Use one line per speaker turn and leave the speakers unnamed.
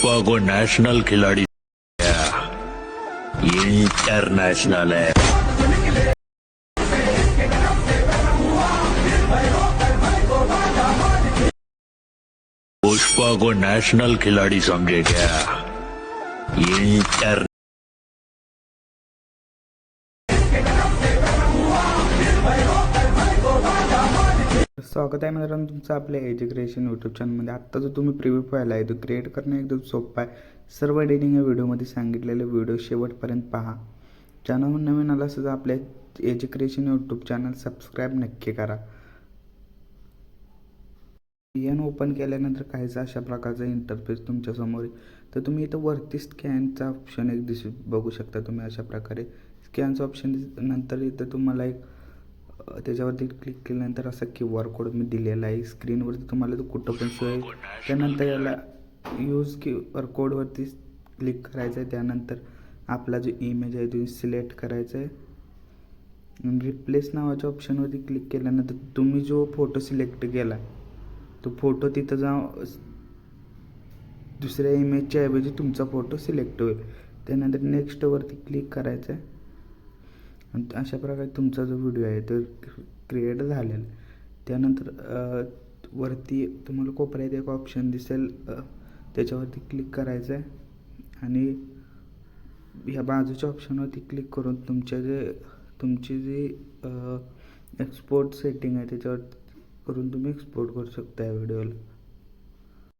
पुष्पा को नेशनल खिलाड़ी इंटरनेशनल है। पुष्पा को नेशनल खिलाड़ी समझे क्या? इंटर
स्वागत आहे मित्रांनो तुमचं आपल्या एज्युकेशन यूट्यूब चॅनलमध्ये। आत्ता जो तुम्ही प्रिव्ह्यू पाहिला आहे तो क्रिएट करणं एकदम सोपं आहे। सर्व एडिटिंग या व्हिडिओमध्ये सांगितलेले व्हिडिओ शेवटपर्यंत पहा। चॅनलवर नवीन आला असेल तर आपल्या एज्युकेशन यूट्यूब चॅनल सबस्क्राईब नक्की करा। एन ओपन केल्यानंतर काहीच अशा प्रकारचा इंटरफेस तुमच्या समोर आहे। तर तुम्ही इथं वरती स्कॅनचा ऑप्शन एक बघू शकता। तुम्ही अशा प्रकारे स्कॅनचा ऑप्शन नंतर इथं तुम्हाला एक त्याच्यावरती क्लिक केल्यानंतर असा QR कोड मी दिलेला आहे स्क्रीनवरती, तुम्हाला तो कुठं पण शोधेल। त्यानंतर याला यूज QR कोडवरती क्लिक करायचं आहे। त्यानंतर आपला जो इमेज आहे तो सिलेक्ट करायचा आहे। रिप्लेस नावाच्या ऑप्शनवरती क्लिक केल्यानंतर तुम्ही जो फोटो सिलेक्ट केला तो फोटो तिथं जाऊन दुसऱ्या इमेजच्या ऐवजी तुमचा फोटो सिलेक्ट होईल। त्यानंतर नेक्स्टवरती क्लिक करायचं आहे आणि अशा प्रकारे तुमचा जो व्हिडिओ आहे तो क्रिएट झालेला आहे। त्यानंतर वरती तुम्हाला कोपऱ्यात एक ऑप्शन दिसेल, त्याच्यावरती क्लिक करायचं आहे आणि ह्या बाजूच्या ऑप्शनवरती क्लिक करून तुमची जी एक्सपोर्ट सेटिंग आहे त्याच्यावर करून तुम्ही एक्सपोर्ट करू शकता या व्हिडिओला।